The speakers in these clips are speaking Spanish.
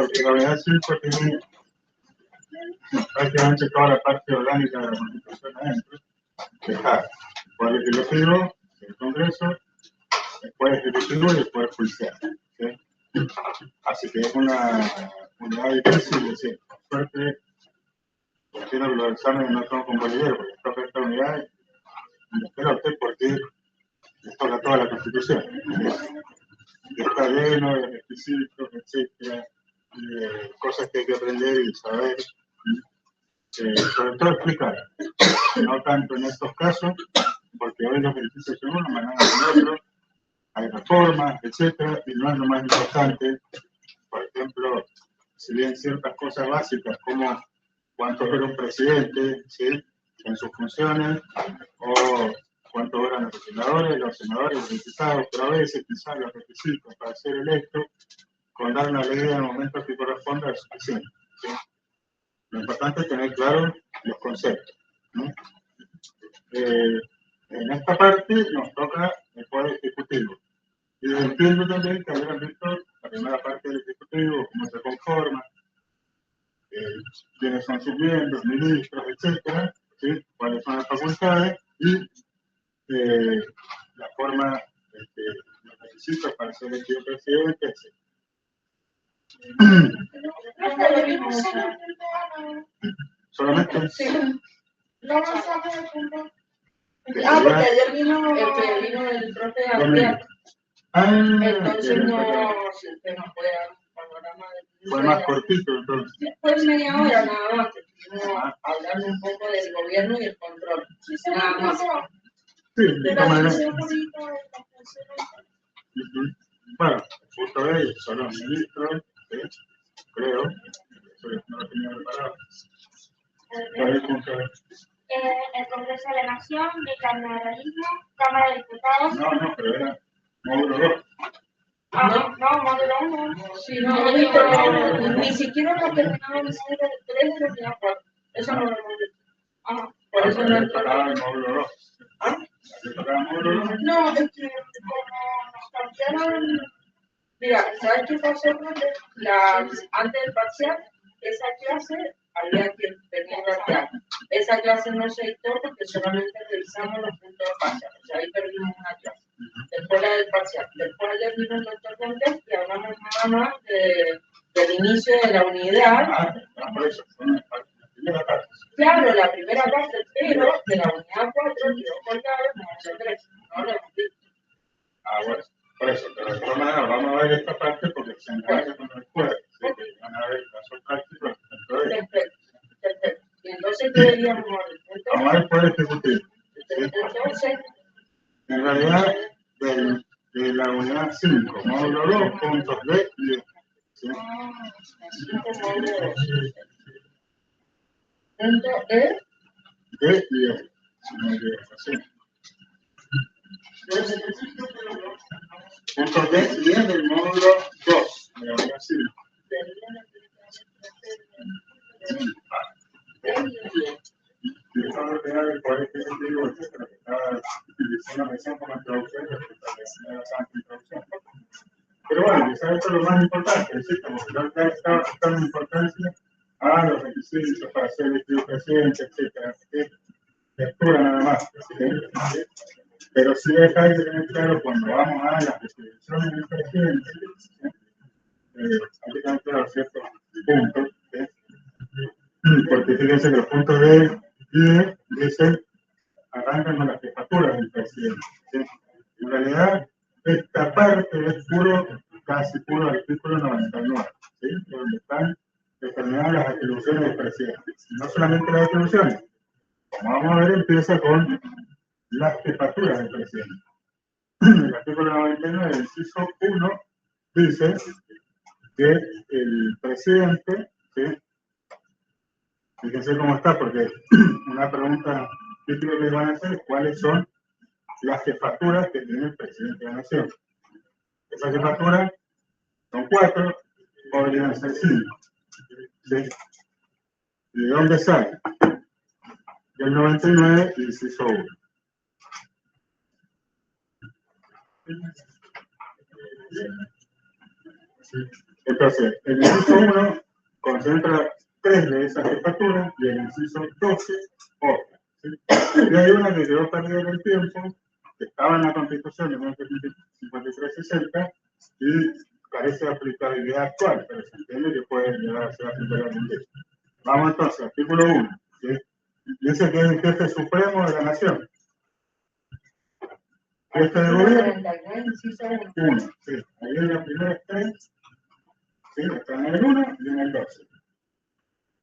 porque la unidad 5 tiene prácticamente toda la parte orgánica de la Constitución adentro, que está el Poder Legislativo, el Congreso, el Poder Ejecutivo y el Poder Judicial. ¿Sí? Así que es una unidad difícil, es decir, por suerte, imagino que los exámenes no son con bolígrafo, porque toca esta unidad y espera usted porque les toca toda la Constitución. ¿Sí? Está lleno de requisitos, etcétera, de cosas que hay que aprender y saber. Sobre todo explicar, no tanto en estos casos, porque hoy los beneficios son uno, mañana son otros, hay reformas, etcétera, y no es lo más importante. Por ejemplo, si bien ciertas cosas básicas como cuánto dura un presidente, ¿sí?, en sus funciones, o cuánto duran los senadores, los diputados, pero a veces quizás los requisitos para ser electo, con dar una ley en el momento que corresponda es suficiente. ¿Sí? Lo importante es tener claro los conceptos, ¿no? En esta parte nos toca el Poder Ejecutivo. Y entiendo también que habrán visto la primera parte del Ejecutivo, cómo se conforma, quiénes son sus miembros, ministros, etcétera, ¿sí?, cuáles son las facultades y la forma, los requisitos para ser elegido presidente, etcétera. Solamente. Sí. No avanzamos el punto. Porque ayer vino el profe de Gabriel. Entonces no se nos fue al panorama del. Fue más cortito entonces. Fue media hora nada más, que estuvimos hablando un poco del gobierno y el control. Nada más. Sí, de todas maneras. Bueno, justo de ellos son los ministros, ¿sí?, creo, no lo tenía preparado. El Congreso de la Nación, bicameralismo, Cámara de Diputados. No, pero era módulo 2. No, módulo 1. Sí, no, ni siquiera lo terminamos el módulo 3 de los días 4. Eso no lo hemos visto. Por eso no tocaba el módulo 2. ¿Tocaba el módulo 2? No, es que como nos cambiaron. Mira, ¿sabes qué pasó? Antes del parcial, esa clase había que tener parcial. Esa clase no se dictó porque solamente revisamos los puntos de parcial. O sea, ahí perdimos una clase. Después la del parcial. Después ayer vino el doctor Montes y hablamos nada más del inicio de la unidad. Por eso, la primera parte. Claro, la primera parte, pero de la unidad 4 quedó colgado en la unidad 3. No lo hemos visto. Bueno. Por eso, pero de todas maneras vamos a ver esta parte porque se engancha con la escuela, ¿sí? Van a ver el caso práctico. Perfecto. Y entonces, ¿qué deberíamos ver? Vamos a ver el Poder Ejecutivo. ¿Sí? Entonces, en realidad, de la unidad 5, módulo 2, puntos D y E. ¿Sí? Punto E. D y E. Si no me equivoco, ¿sí? Punto D y E del módulo 2 de la unidad 5. Y eso lo que era el Poder Ejecutivo, etcétera, que estaba utilizando la mención como introducción, que establecía la santa introducción. Pero bueno, quizás esto es lo más importante, ¿sí? Como que no está dando importancia a los requisitos para ser elegido presidente, etcétera. Lectura nada más, ¿sí? Pero sí hay que tener claro cuando vamos a las definiciones del presidente, ¿sí? Hay que tener claro ciertos puntos, ¿sí? Porque fíjense que los puntos D y E dicen arrancan con las jefaturas del presidente, ¿sí? En realidad, esta parte es casi puro artículo 99, ¿sí? Donde están determinadas las atribuciones del presidente. Y no solamente las atribuciones, como vamos a ver, empieza con las jefaturas del presidente. El artículo 99, inciso 1, dice que el presidente, ¿sí? Fíjense cómo está, porque una pregunta típica que les van a hacer es cuáles son las jefaturas que tiene el presidente de la nación. Esas jefaturas son 4, podrían ser 5. ¿Sí? ¿Y de dónde sale? Del 99, inciso 1. Sí. Entonces, el inciso 1 concentra 3 de esas jefaturas y el inciso 12 otra. ¿Sí? Y hay una que quedó perdida en el tiempo, que estaba en la Constitución de 1953-60 y carece de aplicabilidad actual, pero se entiende que puede llegar a ser aplicable en el. Vamos entonces, artículo 1. ¿Sí? Dice que es el jefe supremo de la nación. Jefe de gobierno. 99, inciso 1. 1. Sí. Ahí en las primeras 3. ¿Sí? Están en el 1 y en el 12.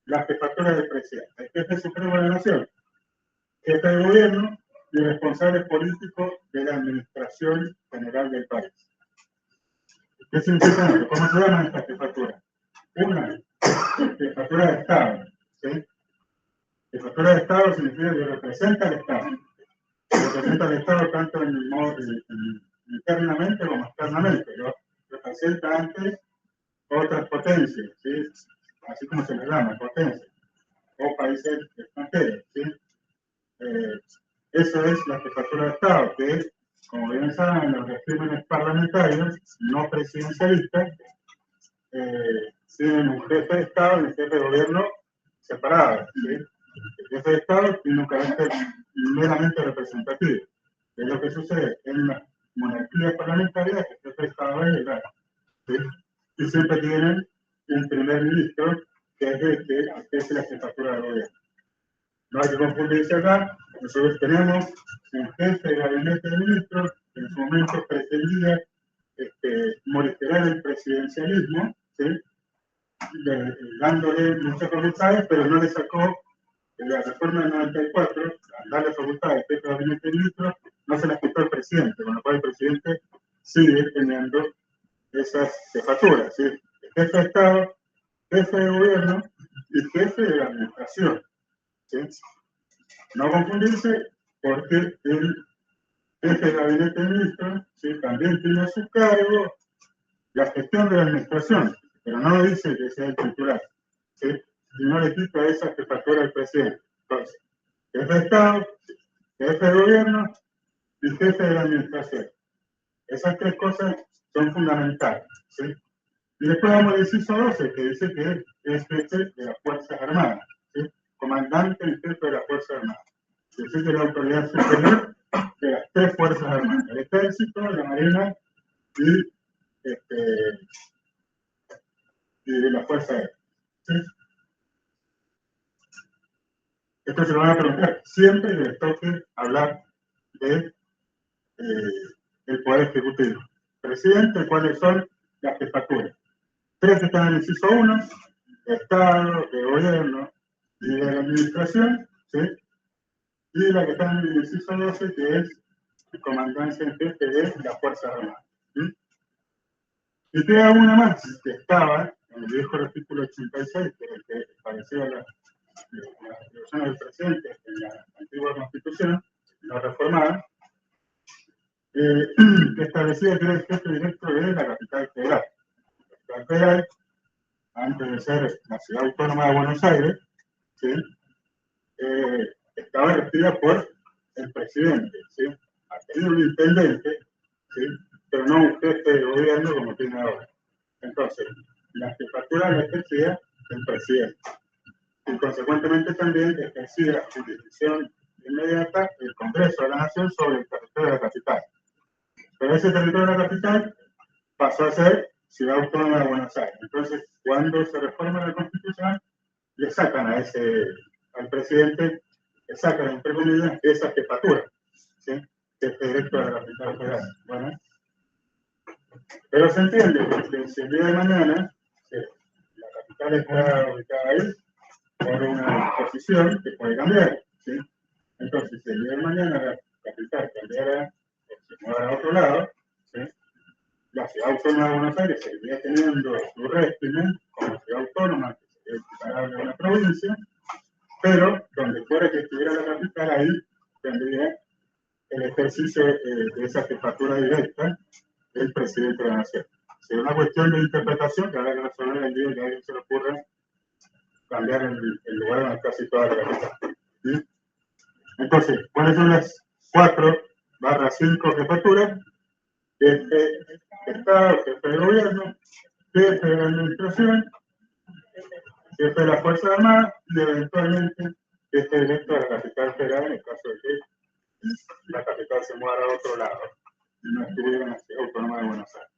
Las jefaturas del presidente. El jefe supremo de la nación. Jefe de gobierno y responsable político de la administración general del país. ¿Qué significa esto? ¿Cómo se llaman estas jefaturas? Una, jefatura de Estado. ¿Sí? Jefatura de Estado significa que representa al Estado. Representa al Estado tanto internamente como externamente. ¿No? Representa ante otras potencias, ¿sí? Así como se les llama, potencias, o países extranjeros. ¿Sí? Eso es la jefatura de Estado, que, como bien saben, los regímenes parlamentarios no presidencialistas tienen un jefe de Estado y un jefe de gobierno separados. ¿Sí? El jefe de Estado tiene un carácter meramente representativo. Es lo que sucede en las monarquías parlamentarias, el jefe de Estado es legal. ¿Sí? Y siempre tienen un primer ministro que es el que es la jefatura de gobierno. No hay que confundirse acá. Nosotros tenemos un jefe de gabinete de ministros que en su momento pretendía monitorear el presidencialismo, ¿sí? Dándole muchas facultades, pero no le sacó la reforma del 94, al darle facultades al jefe de gabinete de ministros, no se las quitó el presidente, con lo cual el presidente sigue teniendo esas jefaturas, ¿sí? Jefe de Estado, jefe de gobierno y jefe de la administración. ¿Sí? No confundirse porque el jefe de gabinete de ministros, ¿sí? También tiene a su cargo la gestión de la administración, pero no dice que sea el titular, ¿sí? Y no le quita esa jefatura al presidente. Entonces, jefe de Estado, jefe de gobierno y jefe de la administración. Esas 3 cosas son fundamentales, ¿sí? Y después vamos al inciso 12, que dice que es jefe de las Fuerzas Armadas, ¿sí? Comandante y jefe de las Fuerzas Armadas. Es decir, que es la autoridad superior de las 3 Fuerzas Armadas, el Ejército, la Marina y de la Fuerza Aérea. ¿Sí? Esto se lo van a preguntar siempre que les toque hablar de el Poder Ejecutivo. Presidente, ¿cuáles son las jefaturas? 3 que están en el inciso 1, de Estado, de Gobierno y de la Administración, ¿sí? Y la que está en el inciso 12, que es comandancia en jefe de las Fuerzas Armadas. ¿Sí? Y queda una más, que estaba en el viejo artículo 86, que es el que establecía las atribuciones del presidente en la antigua Constitución, no reformada, que establecía que era el jefe directo de la capital federal. La capital federal, antes de ser la ciudad autónoma de Buenos Aires, ¿sí? Estaba regida por el presidente, ¿sí? Ha tenido un intendente, ¿sí? Pero no un jefe de gobierno como tiene ahora. Entonces, la jefatura la ejercía el presidente. Y consecuentemente también ejercía la jurisdicción inmediata del Congreso de la Nación sobre el territorio de la capital. Pero ese territorio de la capital pasó a ser Ciudad Autónoma de Buenos Aires. Entonces, cuando se reforma la Constitución, le sacan al presidente, le sacan, entre comillas, esa jefatura, ¿sí? Que es directo de la capital federal. Bueno, pero se entiende que si el día de mañana la capital está ubicada ahí por una disposición que puede cambiar, ¿sí? Entonces, si el día de mañana la capital cambiara o se mueva a otro lado, ¿sí? La ciudad autónoma de Buenos Aires seguiría teniendo su régimen como ciudad autónoma, que sería equiparable a una provincia, pero donde fuera que estuviera la capital, ahí tendría el ejercicio de esa jefatura directa del presidente de la nación. Sería una cuestión de interpretación que habrá que resolver el día que a alguien se le ocurra cambiar el lugar donde está situada la capital. ¿Sí? Entonces, ¿cuáles son las 4/5 jefaturas? Jefe de Estado, jefe de gobierno, jefe de la administración, jefe de la Fuerza Armada y eventualmente jefe directo de la capital federal en el caso de que la capital se mueva a otro lado y no estuviera en la ciudad autónoma de Buenos Aires.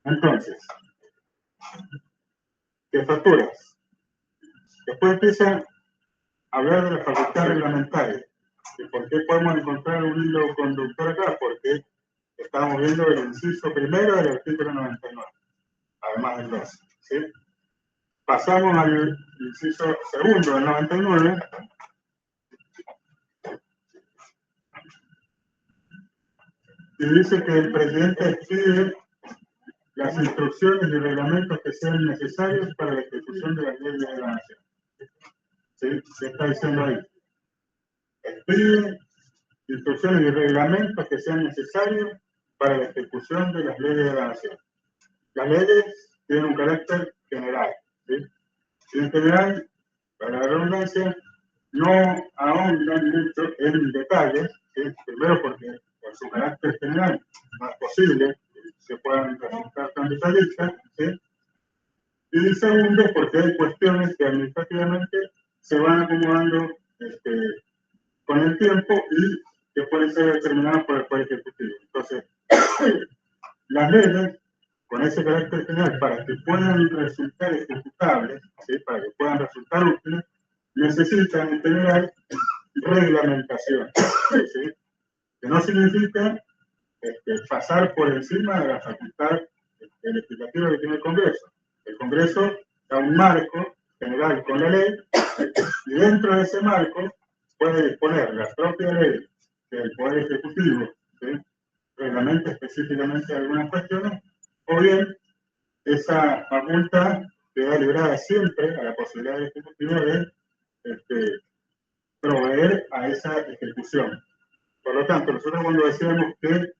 Entonces, jefaturas. Después empieza a hablar de la facultad reglamentaria. ¿Y por qué podemos encontrar un hilo conductor acá? Porque estamos viendo el inciso primero del artículo 99, además del 12. ¿Sí? Pasamos al inciso segundo del 99. Y dice que el presidente expide las instrucciones y reglamentos que sean necesarios para la ejecución de las leyes de la nación. ¿Sí? ¿Qué está diciendo ahí? Expide instrucciones y reglamentos que sean necesarios para la ejecución de las leyes de la nación. Las leyes tienen un carácter general. ¿Sí? Y en general, para la redundancia, no ahondan mucho en detalles, ¿sí? Primero porque por su carácter general no es posible que puedan resultar tan detallistas, ¿sí? Y segundo porque hay cuestiones que administrativamente se van acomodando con el tiempo y que pueden ser determinadas por el Poder Ejecutivo. Entonces, las leyes, con ese carácter general, para que puedan resultar ejecutables, ¿sí? Para que puedan resultar útiles, necesitan en general reglamentación, ¿sí? Que no significa pasar por encima de la facultad legislativa que tiene el Congreso. El Congreso da un marco general con la ley y dentro de ese marco puede disponer la propia ley del Poder Ejecutivo, ¿sí? Reglamenta específicamente algunas cuestiones, o bien esa facultad queda librada siempre a la posibilidad del Ejecutivo de proveer a esa ejecución. Por lo tanto, nosotros cuando decíamos que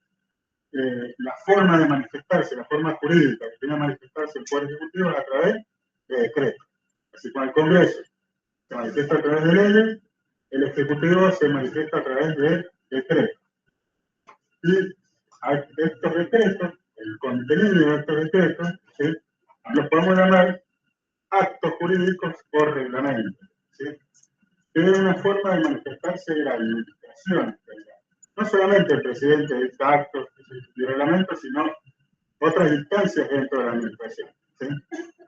la forma de manifestarse, la forma jurídica que tiene que manifestarse el Poder Ejecutivo es a través de decretos. Así como el Congreso se manifiesta a través de leyes, el Ejecutivo se manifiesta a través de decretos. Y estos decretos, el contenido de estos decretos, ¿sí? Los podemos llamar actos jurídicos o reglamentos, ¿sí? Que es una forma de manifestarse de la administración. No solamente el presidente dicta actos y reglamentos, sino otras instancias dentro de la administración, ¿sí?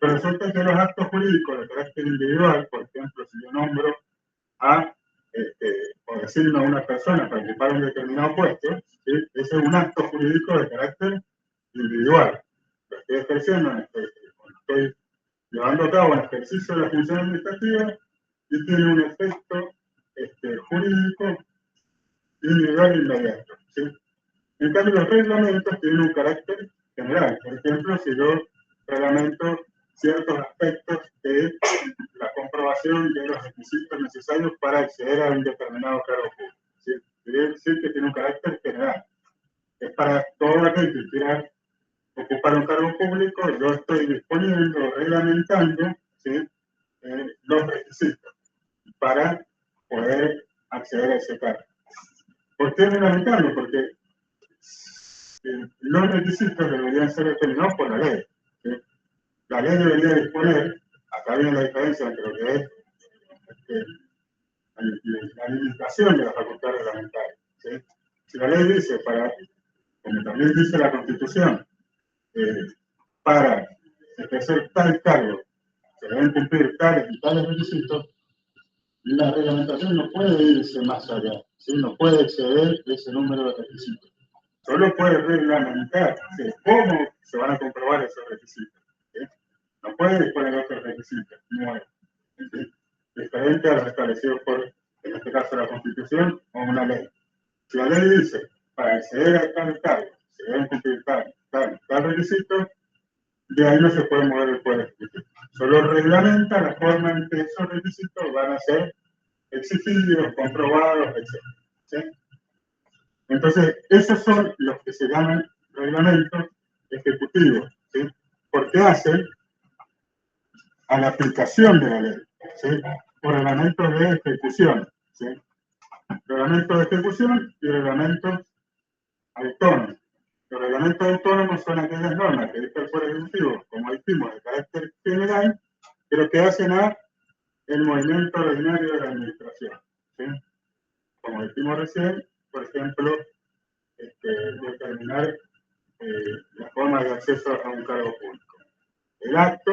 Pero resulta que los actos jurídicos de carácter individual, por ejemplo, si yo nombro o designo a una persona para ocupar un determinado puesto, ¿sí? Ese es un acto jurídico de carácter individual. Lo estoy ejerciendo, estoy llevando a cabo el ejercicio de la función administrativa y tiene un efecto jurídico individual e inmediato, ¿sí? En cambio, los reglamentos tienen un carácter general. Por ejemplo, si yo reglamento ciertos aspectos de la comprobación de los requisitos necesarios para acceder a un determinado cargo público, ¿sí? Quiere decir que tiene un carácter general. Es para todo aquel que quiera ocupar un cargo público, yo estoy disponiendo, reglamentando, ¿sí? Los requisitos para poder acceder a ese cargo. ¿Por qué reglamentarlo? Porque los requisitos deberían ser determinados por la ley, ¿sí? La ley debería disponer, acá viene la diferencia entre lo que es la limitación de la facultad reglamentaria, ¿sí? Si la ley dice, como también dice la Constitución, para ejercer tal cargo se deben cumplir tales y tales requisitos, la reglamentación no puede irse más allá, ¿sí? No puede exceder ese número de requisitos. Solo puede reglamentar, ¿sí? Cómo se van a comprobar esos requisitos, ¿sí? No puede disponer otros requisitos nuevos, ¿sí? Diferente a los establecidos por, en este caso, la Constitución o una ley. Si la ley dice, para acceder a tal cargo, se deben cumplir tal requisito, de ahí no se puede mover el Poder Ejecutivo. Solo reglamenta la forma en que esos requisitos van a ser exigidos, comprobados, etc. ¿Sí? Entonces, esos son los que se llaman reglamentos ejecutivos, ¿sí? Porque hacen a la aplicación de la ley, ¿sí? O reglamentos de ejecución, ¿sí? Reglamentos de ejecución y reglamentos autónomos. Los reglamentos autónomos son aquellas normas que dicta el Poder Ejecutivo, como dijimos, de carácter general, pero que hacen a el movimiento ordinario de la administración. ¿Sí? Como dijimos recién, por ejemplo, determinar la forma de acceso a un cargo público. El acto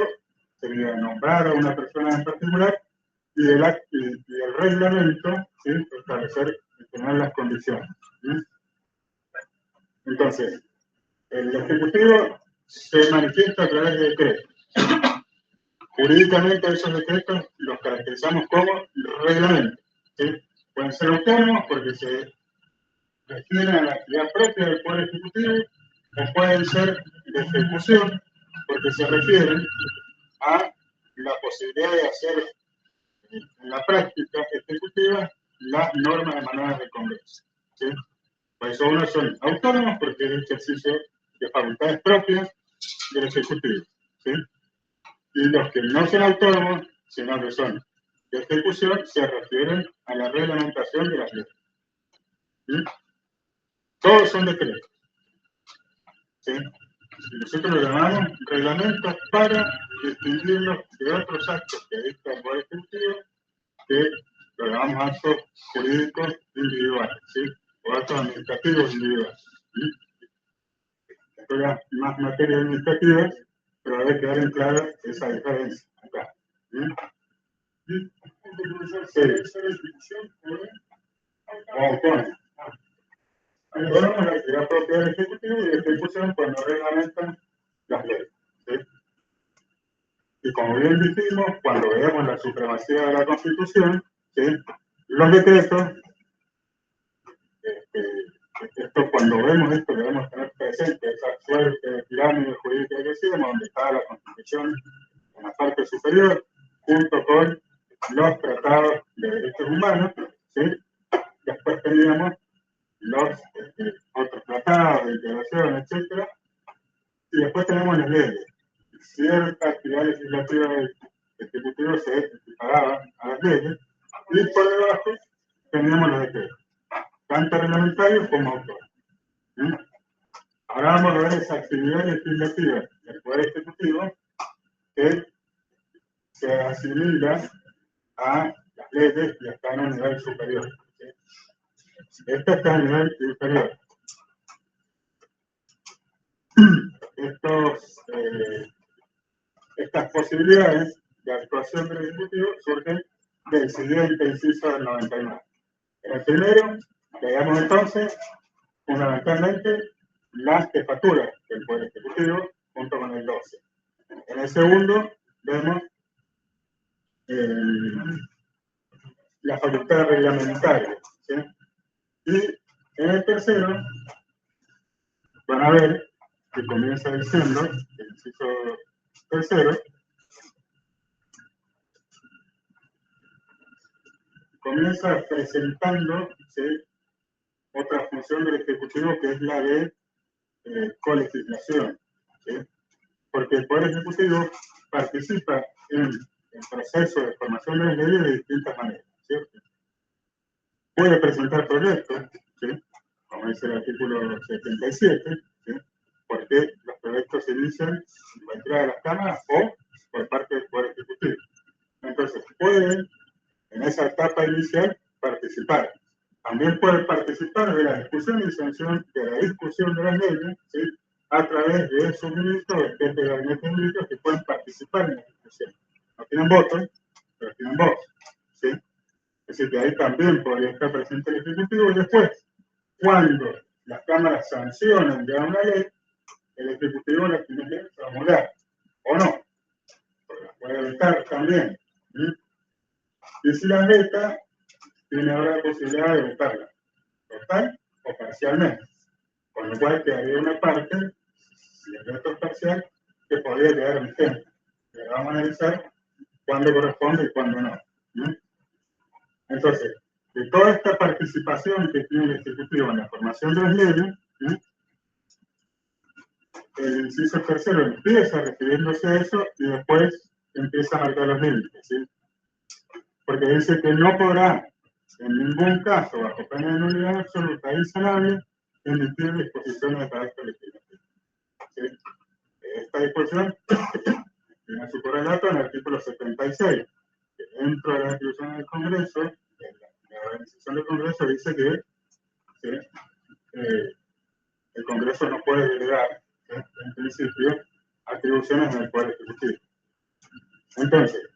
sería nombrar a una persona en particular y el reglamento, ¿sí? Establecer y tener las condiciones. ¿Sí? Entonces, el Ejecutivo se manifiesta a través de decretos. Jurídicamente esos decretos los caracterizamos como reglamentos. ¿Sí? Pueden ser autónomos porque se refieren a la actividad propia del Poder Ejecutivo, o pueden ser de ejecución porque se refieren a la posibilidad de hacer en la práctica ejecutiva las normas emanadas del Congreso. ¿Sí? Por eso unos son autónomos porque es el ejercicio de facultades propias del Ejecutivo. ¿Sí? Y los que no son autónomos, sino que son de ejecución, se refieren a la reglamentación de las leyes. ¿Sí? Todos son decretos. ¿Sí? Y nosotros lo llamamos reglamentos para distinguirlos de otros actos que dicta el Poder Ejecutivo, que lo llamamos actos jurídicos individuales, ¿sí? O actos administrativos individuales. ¿Sí? Esto ya más materia administrativa, pero debe quedar en claro esa diferencia acá. ¿Sí? ¿Sí? O autónomo. Autónomo es la actividad propia del Ejecutivo y de ejecución cuando reglamentan las leyes. ¿Sí? Y como bien dijimos, cuando veamos la supremacía de la Constitución, ¿sí? Los decretos, esto, cuando vemos esto debemos tener presente esa suerte de pirámide jurídica que decíamos, donde está la Constitución en la parte superior, junto con los tratados de derechos humanos, ¿sí? Después teníamos los otros tratados de integración, etcétera, y después tenemos las leyes. Cierta actividad legislativa del Ejecutivo se equiparaba a las leyes, y por debajo teníamos los decretos, tanto reglamentarios como autónomos. ¿Sí? Ahora vamos a ver esa actividad legislativa del Poder Ejecutivo que se asimila a las leyes y está en un nivel superior. ¿Sí? Esta está en un nivel inferior. Estas posibilidades de actuación del Ejecutivo surgen del siguiente inciso del 99. En el primero, veamos entonces, fundamentalmente, las jefaturas del Poder Ejecutivo junto con el 12. En el segundo, vemos la facultad reglamentaria. ¿Sí? Y en el tercero, van a ver que comienza diciendo, el inciso tercero, comienza presentando, ¿sí?, otra función del Ejecutivo que es la de colegislación. ¿Sí? Porque el Poder Ejecutivo participa en el proceso de formación de las leyes de distintas maneras. ¿Cierto? Puede presentar proyectos, ¿sí?, como dice el artículo 77, ¿sí?, porque los proyectos se inician en la entrada de las cámaras o por parte del Poder Ejecutivo. Entonces, pueden, en esa etapa inicial, participar. También pueden participar de la discusión y sanción de la discusión de las leyes, ¿sí?, a través de sus ministros, de gente de gabinete de ministros que pueden participar en la discusión. No tienen votos, pero tienen voz. ¿Sí? Es decir, que ahí también podría estar presente el Ejecutivo y después, cuando las cámaras sancionan ya una ley, el Ejecutivo la tiene que promulgar, o no, porque la puede vetar también. ¿Sí? Y si la veta, tiene ahora la posibilidad de vetarla, total o parcialmente, con lo cual quedaría una parte, si el veto es parcial, que podría quedar vigente. Le vamos a analizar cuándo corresponde y cuándo no. ¿Sí? Entonces, de toda esta participación que tiene el Ejecutivo en la formación de las leyes, ¿sí?, el inciso tercero empieza refiriéndose a eso y después empieza a marcar los límites. ¿Sí? Porque dice que no podrá en ningún caso, bajo pena de nulidad absoluta e insanable, emitir disposiciones de carácter legislativo. ¿Sí? Esta disposición tiene su correlato en el artículo 76, que dentro de las atribuciones del Congreso, la organización del Congreso dice que ¿sí? El Congreso no puede delegar, ¿sí? En principio, atribuciones en el Poder Ejecutivo. Entonces,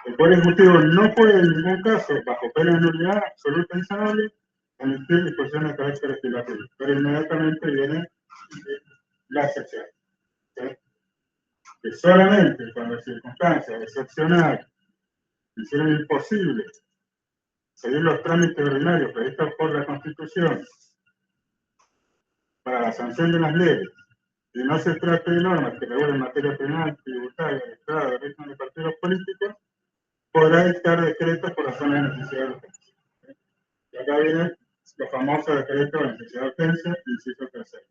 el Poder Ejecutivo no puede en ningún caso, bajo pena de nulidad absoluta e insanable, emitir disposiciones de carácter legislativo, pero inmediatamente viene la excepción. ¿Sí? Que solamente cuando circunstancias excepcionales hicieron imposible seguir los trámites ordinarios previstos por la Constitución para la sanción de las leyes, y no se trata de normas que regulen materia penal, tributaria, electoral, de régimen de partidos políticos, podrá dictar decretos por razones de necesidad de urgencia. Y acá viene los famosos decretos de necesidad de urgencia, inciso tercero.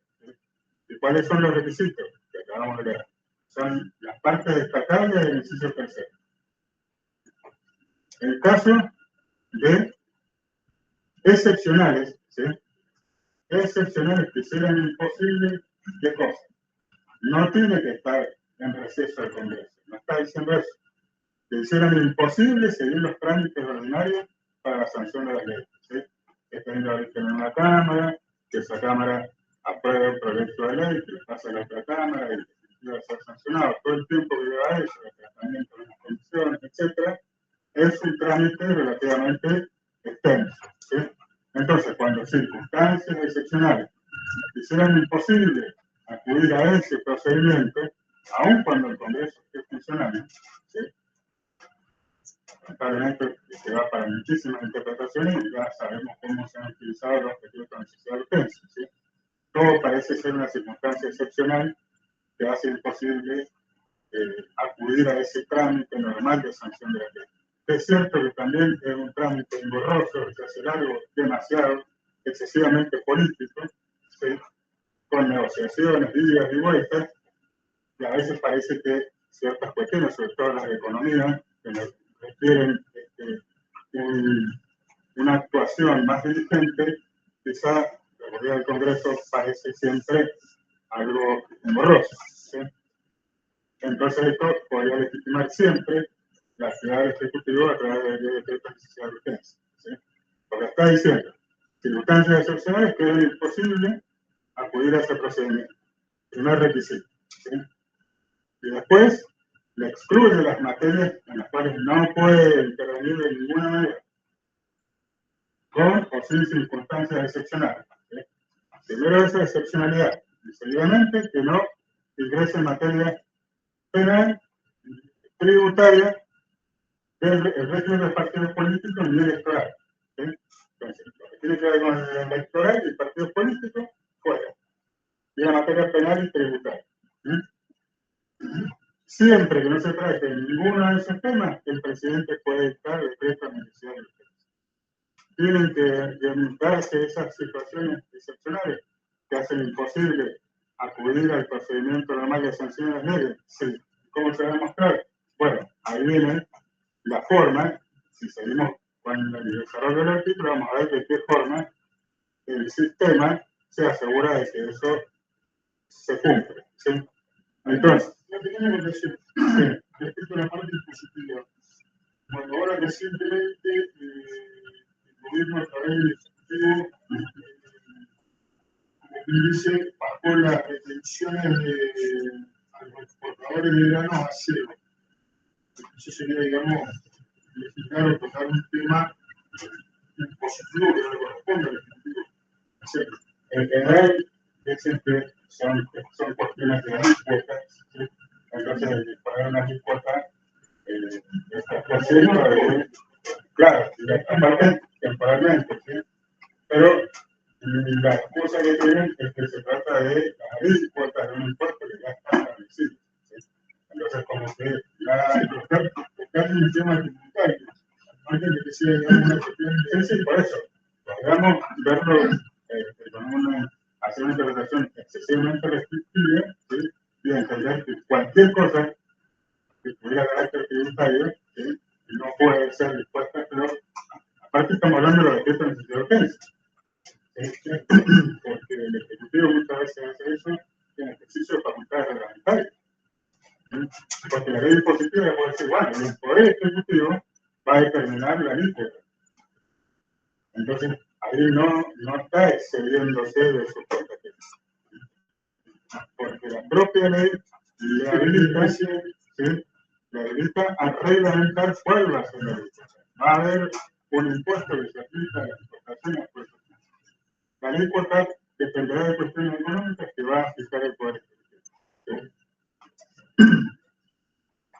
¿Y cuáles son los requisitos que acabamos de leer? Son las partes destacables del inciso tercero. En caso de excepcionales, ¿sí? Excepcionales que sean imposibles, ¿qué cosa? No tiene que estar en receso del Congreso, no está diciendo eso. Que hicieran imposible seguir los trámites ordinarios para la sanción de las leyes. ¿Sí? Que tenga origen en una Cámara, que esa Cámara apruebe el proyecto de ley, que lo pase a la otra Cámara y que debe ser sancionado. Todo el tiempo que lleva eso, el tratamiento de las comisiones, etc., es un trámite relativamente extenso. ¿Sí? Entonces, cuando circunstancias excepcionales hicieran imposible acudir a ese procedimiento, aun cuando el Congreso esté funcionando, ¿sí? Lamentablemente se va para muchísimas interpretaciones y ya sabemos cómo se han utilizado los decretos de necesidad de urgencia. ¿Sí? Todo parece ser una circunstancia excepcional que hace imposible acudir a ese trámite normal de sanción de la ley. Es cierto que también es un trámite engorroso, que se hace largo, demasiado, excesivamente político, ¿sí? Con negociaciones, idas y vueltas, y a veces parece que ciertas cuestiones, sobre todo las de economía, que requieren una actuación más diligente, quizá la mayoría del Congreso parece siempre algo engorroso. ¿Sí? Entonces esto podría legitimar siempre la actividad del Ejecutivo a través de decretos de necesidad de urgencia. ¿Sí? Porque está diciendo, circunstancias excepcionales que es imposible acudir a ese procedimiento. Primer requisito. ¿Sí? Y después le excluye las materias en las cuales no puede intervenir de ninguna manera, con o sin circunstancias excepcionales. ¿Sí? Primero esa excepcionalidad, y seguidamente que no ingrese en materia penal, tributaria, el régimen de partidos políticos ni electoral. ¿Sí? Entonces, lo que tiene que ver con el electoral y el partido político, fuera. Y la materia penal y tributaria. ¿Sí? Siempre que no se trate de ninguno de esos temas, el presidente puede dictar decreto de necesidad de urgencia. Tienen que darse esas situaciones excepcionales que hacen imposible acudir al procedimiento normal de sanción de las leyes. Sí. ¿Cómo se va a demostrar? Bueno, ahí viene la forma, si seguimos con el desarrollo del artículo, vamos a ver de qué forma el sistema se asegura de que eso se cumple. ¿Sí? Entonces, una pequeña corrección. Sí. Respecto a la parte impositiva. Bueno, ahora recientemente el gobierno a través del Ejecutivo, como dice, bajó las retenciones a los exportadores de granos a cero. Eso sería, digamos, legislar o tocar un tema impositivo que no le corresponde al Ejecutivo. Sí. En general, dicen que son cuestiones de alícuotas. ¿Sí? Entonces, disponer una alícuota estas cuestiones, claro, aparte temporalmente, ¿sí? Pero la cosa que tienen es que se trata de alícuotas de un impuesto que ya está establecido. ¿Sí? Entonces, como que tocar un tema tributario, antes de que sea, digamos, una cuestión de... Sí, por eso. Podríamos verlo con hacer una interpretación excesivamente restrictiva, ¿sí? Y entender que cualquier cosa que tuviera carácter tributario, ¿sí? No puede ser dispuesta, pero que estamos hablando de los decretos de necesidad de urgencia. Porque el Ejecutivo muchas veces hace eso en ejercicio de facultades reglamentarias. Porque la ley impositiva puede decir, bueno, el Poder Ejecutivo va a determinar la alícuota. Entonces, ahí no está excediéndose de su competencia. Porque la propia ley le habilita a reglamentar cuál va a ser la alícuota. Va a haber un impuesto que se aplica a las exportaciones. La alícuota dependerá de cuestiones económicas que va a fijar el Poder Ejecutivo.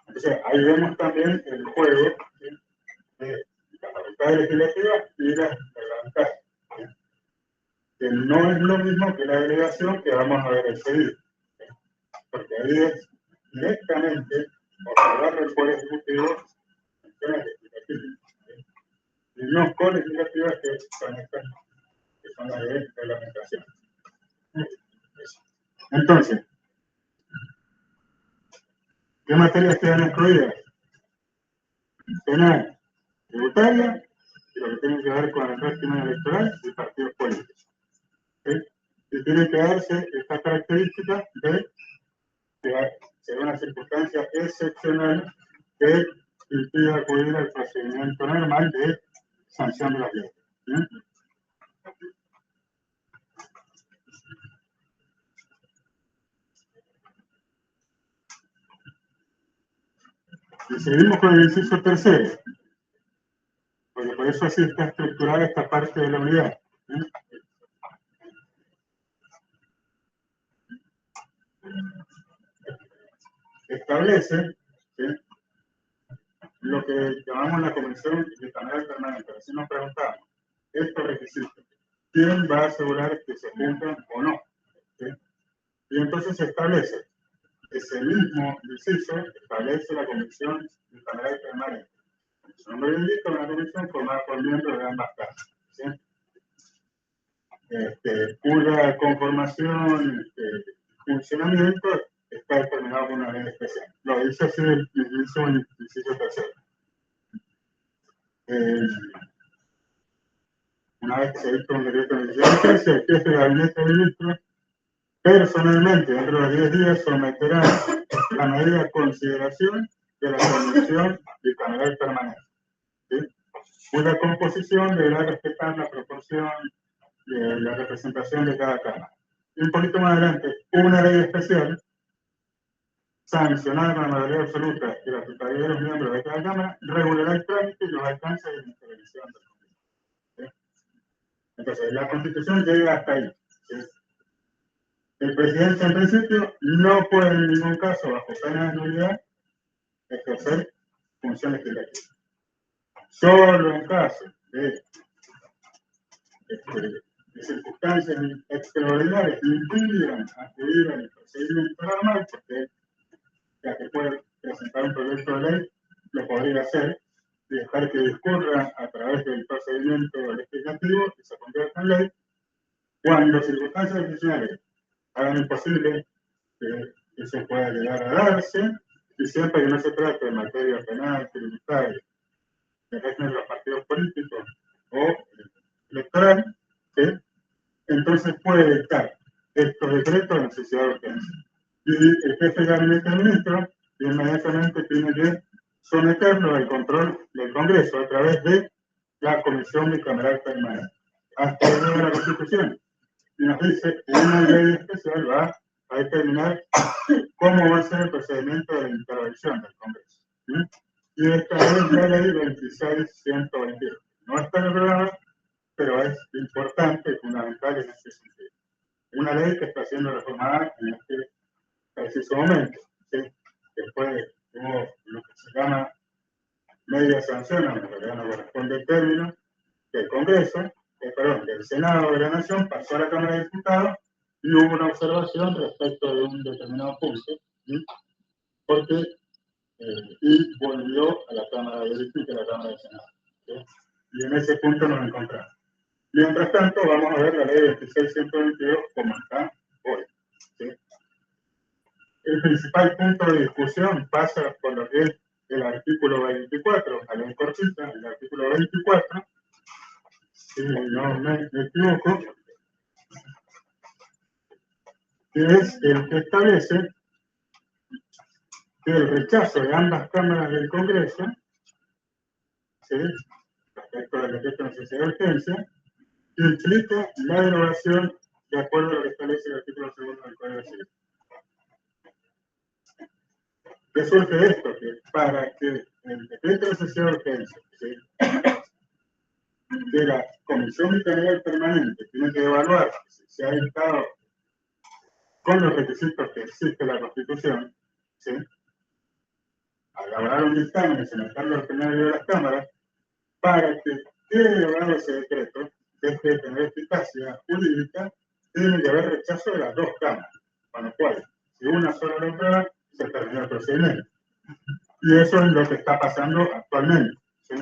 Entonces, ahí vemos también el juego de la facultad legislativa y la reglamentaria, que no es lo mismo que la delegación que vamos a ver excedido, porque ahí es directamente otorgarle al Poder Ejecutivo funciones legislativas, y no colegislativas que son estas, que son las de reglamentación. Entonces, ¿qué materias quedan excluidas? Penal, tributaria y lo que tiene que ver con el régimen electoral y partidos políticos. ¿Sí? Y tiene que darse esta característica de que sea una circunstancia excepcional que impida acudir al procedimiento normal de sanción de la ley. ¿Sí? Y seguimos con el inciso tercero, porque por eso así está estructurada esta parte de la unidad. ¿Sí? Establece, ¿sí?, lo que llamamos la Comisión Bicameral Permanente. Así nos preguntamos, estos requisitos, ¿quién va a asegurar que se cumplan o no? ¿Sí? Y entonces se establece, ese mismo inciso establece la Comisión Bicameral Permanente. Su nombre lo indica, una comisión formada por miembros de ambas casas. ¿Sí? Cuya conformación, funcionamiento está determinado por una ley especial. Lo dice así el inciso tercero. Una vez que se dicta un decreto de necesidad de urgencia, el jefe de gabinete de ministros personalmente, dentro de los 10 días, someterá la medida a consideración de la Comisión Bicameral Permanente, ¿sí?, cuya composición deberá respetar la proporción de la representación de cada cámara. Y un poquito más adelante, una ley especial sancionada con la mayoría absoluta de la totalidad de los miembros de cada cámara regulará el trámite y los alcances de la intervención del Congreso. ¿Sí? Entonces, la Constitución llega hasta ahí. ¿Sí? El presidente, en principio, no puede en ningún caso, bajo pena de nulidad, ejercer funciones legislativas. Solo en caso de circunstancias extraordinarias que impidan acudir al procedimiento normal, porque ya que puede presentar un proyecto de ley, lo podría hacer y dejar que discurra a través del procedimiento legislativo y se convierta en ley, cuando circunstancias excepcionales hagan imposible que eso pueda llegar a darse, y siempre que no se trate de materia penal, tributaria, de régimen de los partidos políticos o electoral, ¿sí?, entonces puede dictar estos decretos de necesidad de urgencia. Y el jefe de gabinete de ministros inmediatamente tiene que someterlo al control del Congreso a través de la Comisión Bicameral Permanente. Hasta que llega la Constitución y nos dice que una ley especial va a determinar cómo va a ser el procedimiento de la intervención del Congreso. ¿Sí? Y esta es la ley 26.122. No está en el programa, pero es importante y fundamental en este sentido. Una ley que está siendo reformada en este preciso momento. ¿Sí? Después hubo lo que se llama media sanción, a lo que no corresponde el término, del Congreso, del Senado de la Nación, pasó a la Cámara de Diputados y hubo una observación respecto de un determinado punto, ¿sí?, porque y volvió a la Cámara de Diputados y a la Cámara de Senado. ¿Sí? Y en ese punto nos encontramos. Mientras tanto, vamos a ver la ley 26.122 como está hoy. ¿Sí? El principal punto de discusión pasa por lo que es el artículo 24, a la cortita, el artículo 24, si no me equivoco, que es el que establece que el rechazo de ambas cámaras del Congreso, ¿sí?, respecto del decreto de necesidad de urgencia, implica la derogación de acuerdo a lo que establece el artículo 2 del Código Civil. ¿Qué surge de esto? Que para que el decreto de necesidad de urgencia, ¿sí?, que la Comisión Bicameral Permanente tiene que evaluar si se ha dictado con los requisitos que existe la Constitución, ¿sí?, al elaborar un dictamen y someterlo al plenario de las cámaras, para que quede derogado ese decreto, deje de tener eficacia jurídica, tiene que haber rechazo de las dos cámaras, con lo cual, si una sola lo aprueba, se termina el procedimiento. Y eso es lo que está pasando actualmente, ¿sí?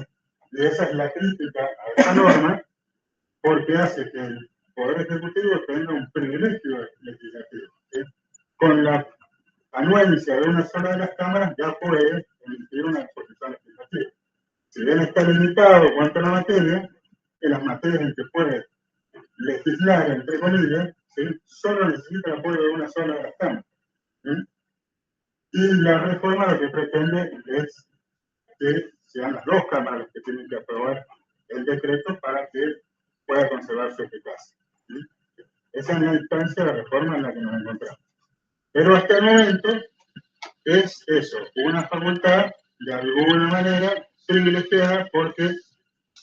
Y esa es la crítica a esta norma, porque hace que el Poder Ejecutivo tenga un privilegio legislativo, ¿sí? Con la anuencia de una sola de las cámaras ya puede emitir una disposición legislativa. Si bien está limitado en cuanto a la materia, en las materias en que puede legislar, entre comillas, ¿sí?, solo necesita el apoyo de una sola de las cámaras, ¿sí? Y la reforma lo que pretende es que sean las dos cámaras las que tienen que aprobar el decreto para que pueda conservar su eficacia, ¿sí? Esa es la instancia de la reforma en la que nos encontramos. Pero hasta el momento es eso, una facultad de alguna manera privilegiada porque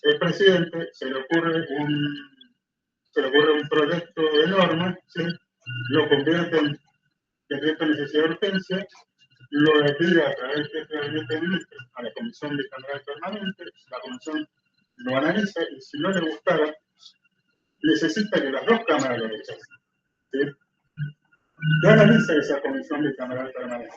el presidente se le ocurre un proyecto de norma, ¿sí?, lo convierte en decreto de necesidad de urgencia, lo envía a través de este gabinete de ministros a la Comisión Bicameral Permanente, la Comisión lo analiza y si no le gustara, necesita que las dos cámaras lo rechacen, ¿sí? ¿Qué analiza esa Comisión Bicameral Permanente?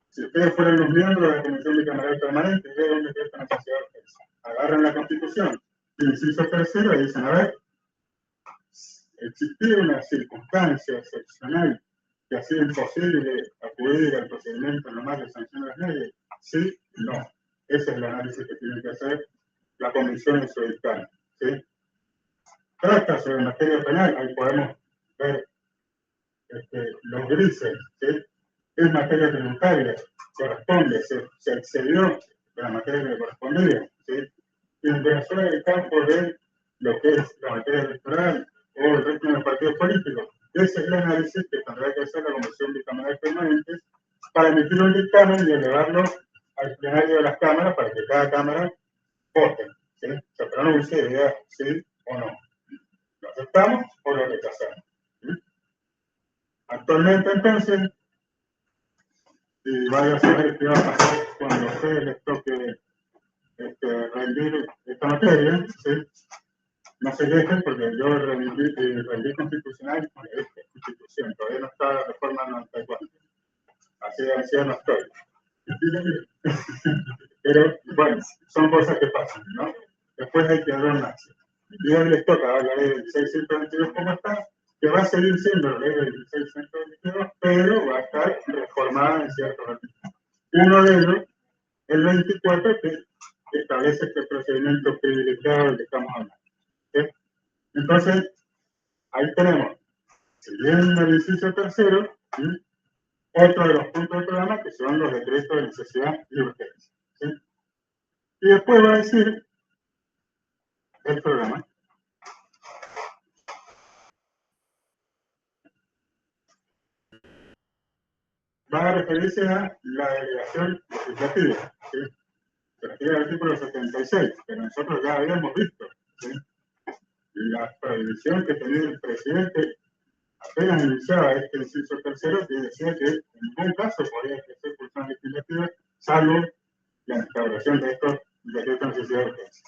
Si ustedes fueran los miembros de la Comisión Bicameral Permanente, ¿de dónde está la necesidad de urgencia? Agarran la Constitución, inciso tercero, y dicen, a ver, existía una circunstancia excepcional que hacía imposible acudir al procedimiento normal de sanción de las leyes. Sí, no. Ese es el análisis que tiene que hacer la comisión en su dictamen, ¿sí? Trata sobre materia penal, ahí podemos ver los grises, ¿sí? Es materia tributaria, corresponde, se excedió de la materia que le correspondía, ¿sí? Y en Venezuela el campo de lo que es la materia electoral o el resto de los partidos políticos. Ese es el análisis que tendrá que hacer la Comisión Bicameral Permanente para emitir un dictamen y elevarlo al plenario de las cámaras para que cada cámara vote, ¿sí?, se pronuncie y diga sí o no. ¿Lo aceptamos o lo rechazamos? ¿Sí? Actualmente, entonces, y vaya a saber qué va a pasar cuando a ustedes les toque rendir esta materia, ¿sí? No se quejen porque yo rendí constitucional con esta constitución, todavía no está la reforma 94. Así de anciano no estoy. Pero bueno, son cosas que pasan, ¿no? Después hay que adornarse. Y hoy les toca la ley del 1622 como está, que va a seguir siendo la ley del 1622, pero va a estar reformada en ciertos artículos. Uno de ellos, el 24, que establece este procedimiento privilegiado del que estamos hablando, ¿sí? Entonces, ahí tenemos, siguiendo el inciso tercero, ¿sí?, otro de los puntos del programa que son los decretos de necesidad y urgencia, ¿sí? Y después va a decir el programa. Va a referirse a la delegación legislativa, ¿sí? Se refiere al artículo 76, que nosotros ya habíamos visto, ¿sí? La prohibición que tenía el presidente apenas iniciaba este inciso tercero, que decía que en ningún caso podía ejercer función legislativa, salvo la instauración de estos decretos de necesidad de urgencia.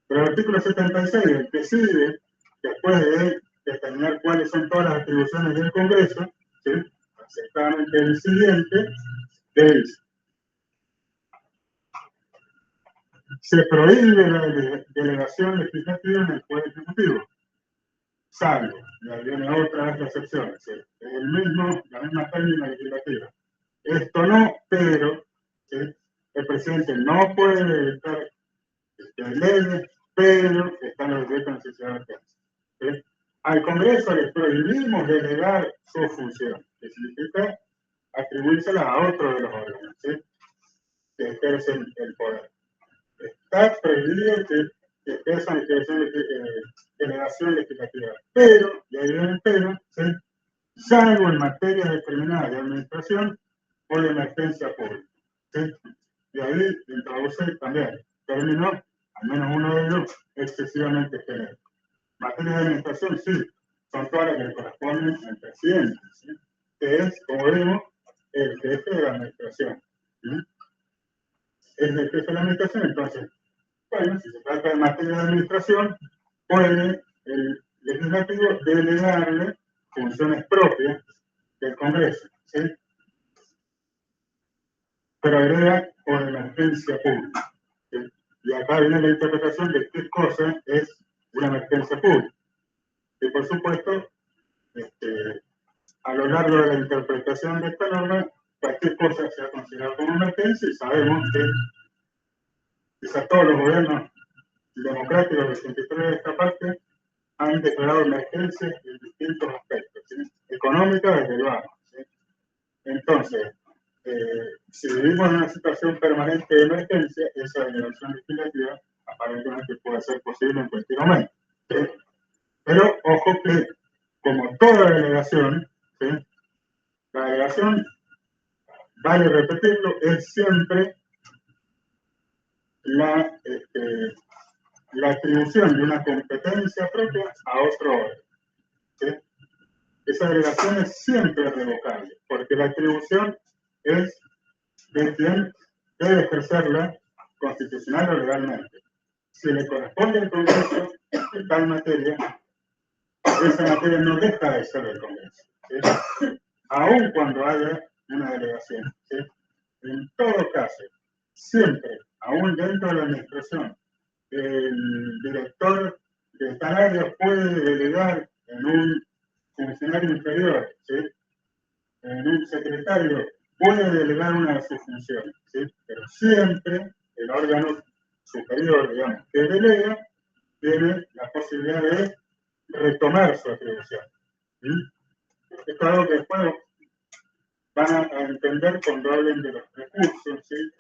Pero el artículo 76, el que sigue, después de determinar cuáles son todas las atribuciones del Congreso, ¿sí?, exactamente el siguiente, que dice: se prohíbe la delegación legislativa en el Poder Ejecutivo, salvo, y ahí viene otra vez la excepción, ¿sí?, es la misma término legislativa. Esto no, pero, ¿sí?, el presidente no puede dictar leyes pero están los decretos de necesidad de urgencia. ¿Sí? Al Congreso le prohibimos delegar su función, que significa atribuírselas a otro de los órganos, ¿sí? Que ejercen el poder. Está prohibido que ejerzan delegación legislativa, pero, y ahí viene el pero, ¿sí? Salvo en materia determinada de administración o de emergencia pública. ¿Sí? Y ahí introduce también términos, al menos uno de ellos, excesivamente genéricos. Materia de administración, sí, son todas las que le corresponden al presidente, ¿sí? Que es, como vemos, el jefe de la administración. ¿Sí? Es el jefe de la administración, entonces, bueno, si se trata de materia de administración, puede el legislativo delegarle funciones propias del Congreso, ¿sí? Pero agrega por emergencia pública, ¿sí? Y acá viene la interpretación de qué cosa es una emergencia pública. Y por supuesto, a lo largo de la interpretación de esta norma, cualquier cosa se ha considerado como emergencia y sabemos que quizás todos los gobiernos democráticos recientes de esta parte han declarado emergencias en distintos aspectos, ¿sí? Económica, desde luego, ¿sí? Entonces, si vivimos en una situación permanente de emergencia, esa delegación legislativa aparentemente puede ser posible en cualquier momento, ¿sí? Pero ojo que, como toda delegación, ¿sí? La delegación, vale repetirlo, es siempre la atribución de una competencia propia a otro órgano, ¿sí? Esa delegación es siempre revocable, porque la atribución es de quien debe ejercerla constitucional o legalmente. Si le corresponde al Congreso en tal materia, esa materia no deja de ser del Congreso, ¿sí? Aun cuando haya una delegación, ¿sí? En todo caso, siempre, aún dentro de la administración, el director de tal área puede delegar en un funcionario inferior, ¿sí? En un secretario, puede delegar una de sus funciones, ¿sí? Pero siempre el órgano superior, digamos, que delega, tiene la posibilidad de retomar su atribución. ¿Sí? Esto es algo que después van a entender cuando hablen de los recursos, ¿sí?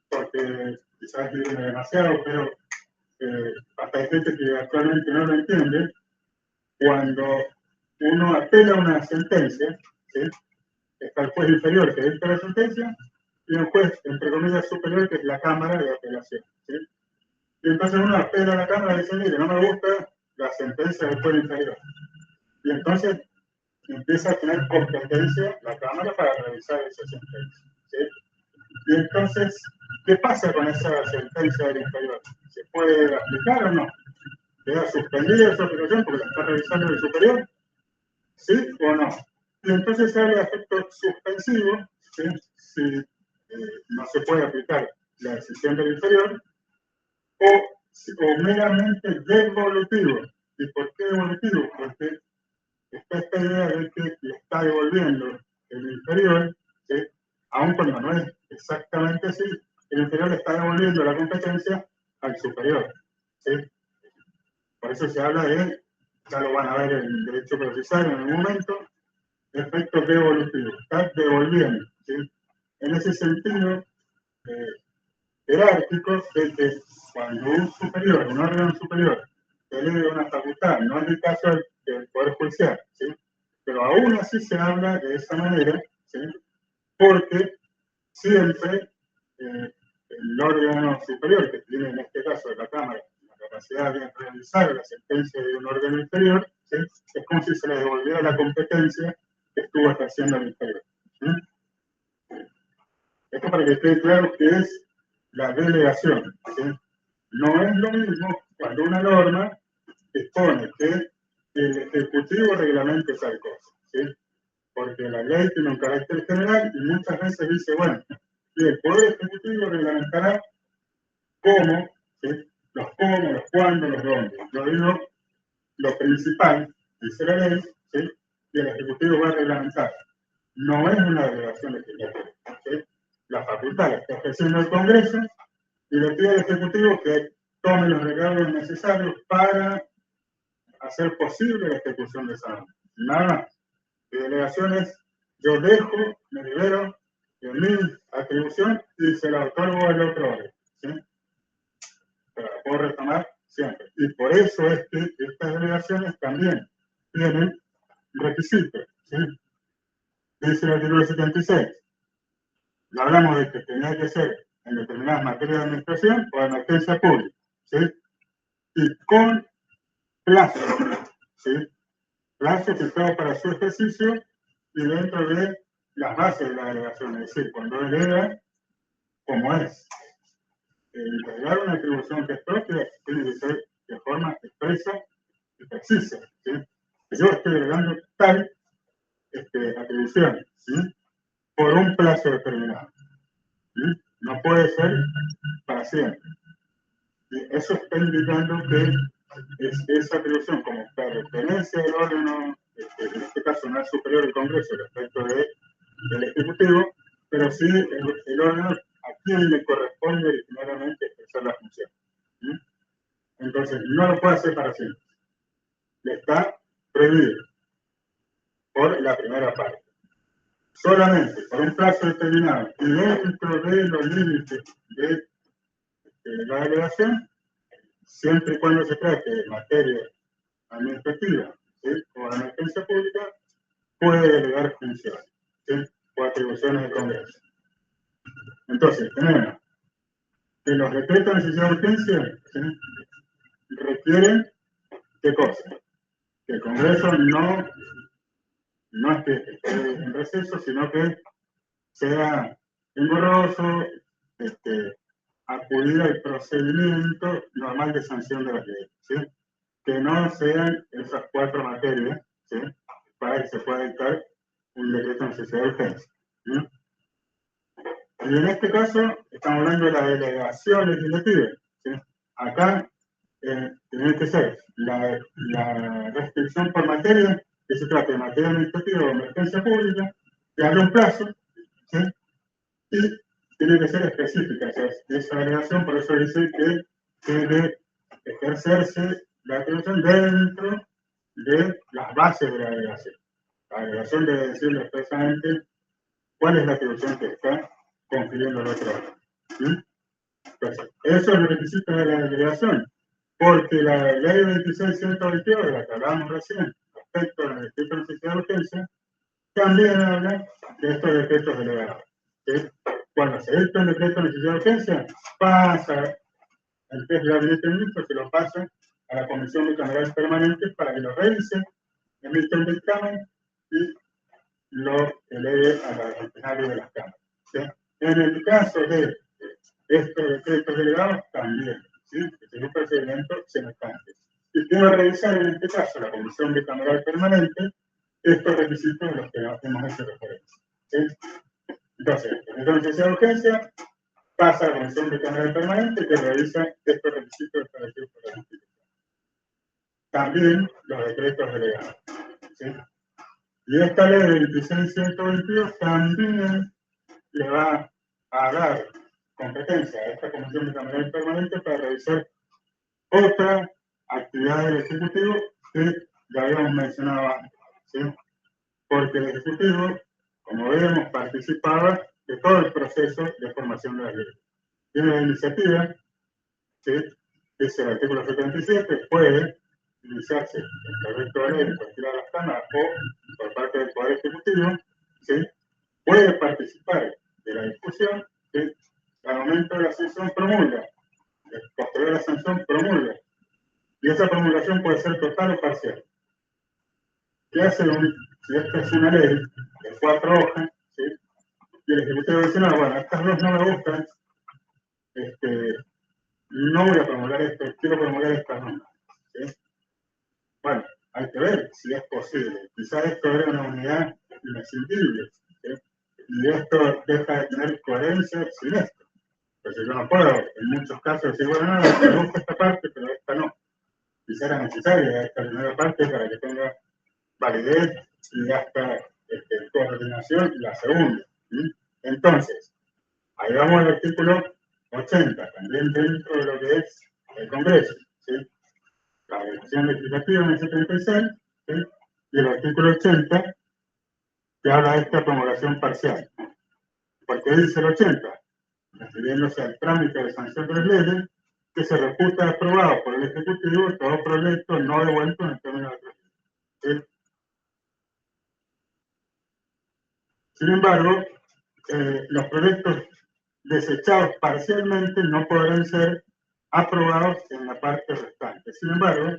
Porque quizás viene demasiado, pero hasta hay gente que actualmente no lo entiende. Cuando uno apela a una sentencia, ¿sí? Está el juez inferior que dicta la sentencia y un juez, entre comillas, superior, que es la Cámara de Apelación, ¿sí? Y entonces uno apela a la Cámara y dice, mire, no me gusta la sentencia del juez inferior. Y entonces empieza a tener competencia la Cámara para revisar esa sentencia, ¿sí? Y entonces, ¿qué pasa con esa sentencia del inferior? ¿Se puede aplicar o no? ¿Queda suspendida esa aplicación porque la está revisando el superior? ¿Sí o no? Y entonces se habla de efecto suspensivo, ¿sí? Si no se puede aplicar la decisión del inferior, o meramente devolutivo. ¿Y por qué devolutivo? Porque está esta idea de que le está devolviendo el inferior, ¿sí? Aun cuando no es exactamente así, el inferior le está devolviendo la competencia al superior, ¿sí? Por eso se habla de, ya lo van a ver en derecho procesal en un momento, efecto devolutivo, está devolviendo, ¿sí? En ese sentido jerárquico de que cuando un superior, un órgano superior, delega una facultad, no es el caso del Poder Judicial, ¿sí? Pero aún así se habla de esa manera, ¿sí? Porque siempre el órgano superior, que tiene en este caso la Cámara, la capacidad de realizar la sentencia de un órgano inferior, ¿sí? Es como si se le devolviera la competencia que estuvo ejerciendo el inferior, ¿sí? Esto para que quede claro que es la delegación, ¿sí? No es lo mismo cuando una norma dispone que el Ejecutivo reglamente tal cosa, ¿sí? Porque la ley tiene un carácter general y muchas veces dice, bueno, y el Poder Ejecutivo reglamentará cómo, ¿sí? Los cómo, los cuándo, los dónde. Yo digo, lo principal, dice la ley, ¿sí? Y el Ejecutivo va a reglamentar. No es una delegación legislativa, ¿sí? La facultad la está ejerciendo el Congreso y le pide al Ejecutivo que tome los recaudos necesarios para hacer posible la ejecución de esa norma. Nada más. Mi delegación es, yo dejo, me libero de mi atribución y se la otorgo al otro órgano, ¿sí? Pero la puedo retomar siempre. Y por eso es que estas delegaciones también tienen requisitos, ¿sí? Dice el artículo 76. Ya hablamos de que tenía que ser en determinadas materias de administración o de emergencia pública, ¿sí? Y con plazo, ¿sí? Plazo fijado para su ejercicio y dentro de las bases de la delegación, es decir, cuando delega, como es. Entregar una atribución que es propia tiene que ser de forma expresa y precisa, ¿sí? Yo estoy delegando tal atribución, ¿sí? Por un plazo determinado, ¿sí? No puede ser para siempre. Y eso está indicando que esa atribución, como pertenencia del órgano, en este caso no es superior del Congreso respecto del Ejecutivo, pero sí el órgano a quien le corresponde originariamente expresar la función, ¿sí? Entonces, no lo puede hacer para siempre. Le está prohibido por la primera parte. Solamente por un plazo determinado y dentro de los límites de la delegación, siempre y cuando se trate de materia administrativa, ¿sí? O de emergencia pública, puede delegar funciones, ¿sí? O atribuciones del Congreso. Entonces, tenemos que los decretos de necesidad de urgencia, ¿sí? Requieren ¿qué cosa? Que el Congreso no es que esté en receso, sino que sea engorroso, acudir al procedimiento normal de sanción de las leyes, ¿sí? Que no sean esas 4 materias, ¿sí? Para que se pueda dictar un decreto de necesidad de urgencia, ¿sí? Y en este caso, estamos hablando de la delegación legislativa, ¿sí? Acá tiene que ser la restricción por materia, que se trate de materia administrativa o emergencia pública, que haya un plazo, ¿sí? Y tiene que ser específica esa delegación, por eso dice que debe ejercerse la atribución dentro de las bases de la delegación. La delegación debe decirle expresamente cuál es la atribución que está confiriendo el otro órgano, ¿sí? Entonces, eso es el requisito de la delegación, porque la ley 26.122, de la que hablábamos recién, respecto a los decretos de necesidad de urgencia, también habla de estos decretos delegados, ¿sí? Cuando se dicta un decreto de necesidad de urgencia, pasa el test de gabinete de ministros, se lo pasa a la Comisión Bicameral Permanente para que lo revise, emita un dictamen y lo eleve al plenario de las cámaras, ¿sí? En el caso de estos decretos delegados, también, ¿sí? Es un procedimiento semejante. Y debe revisar en este caso la Comisión Bicameral Permanente estos requisitos de los que hemos hecho referencia, ¿sí? Entonces, el decreto de necesidad de urgencia pasa a la Comisión Bicameral Permanente que revisa estos requisitos establecidos por la Constitución. También los decretos delegados, ¿sí? Y esta ley 26.122 también le va a dar competencia a esta Comisión Bicameral Permanente para revisar otra actividad del Ejecutivo que ya habíamos mencionado antes, ¿sí? Porque el Ejecutivo, como vemos, participaba de todo el proceso de formación de la ley. Tiene la iniciativa, ¿sí? Dice el artículo 77, puede iniciarse el proyecto de ley en cualquiera de las cámaras o por parte del Poder Ejecutivo, ¿sí? Puede participar de la discusión, ¿sí? Al momento de la sanción promulga, posterior a la sanción promulga, y esa promulgación puede ser total o parcial. ¿Qué hace si esta es una ley de 4 hojas, ¿sí? Y el Ejecutivo dice, no, bueno, estas 2 no me gustan, no voy a promulgar esto, quiero promulgar estas normas, ¿sí? Bueno, hay que ver si es posible. Quizás esto era una unidad imprescindible, ¿sí? Y esto deja de tener coherencia sin esto. Entonces yo no puedo, en muchos casos, decir, bueno, no, me gusta esta parte, pero esta no. Quizá era necesaria esta primera parte para que tenga validez y hasta coordinación la segunda, ¿sí? Entonces, ahí vamos al artículo 80, también dentro de lo que es el Congreso, ¿sí? La delegación legislativa en el 76, ¿sí? Y el artículo 80, que habla de esta promulgación parcial. Porque dice el 80, refiriéndose al trámite de sanción de las leyes, que se reputa aprobado por el Ejecutivo todo proyecto no devuelto en el término de 3 meses. ¿Sí? Sin embargo, los proyectos desechados parcialmente no podrán ser aprobados en la parte restante. Sin embargo,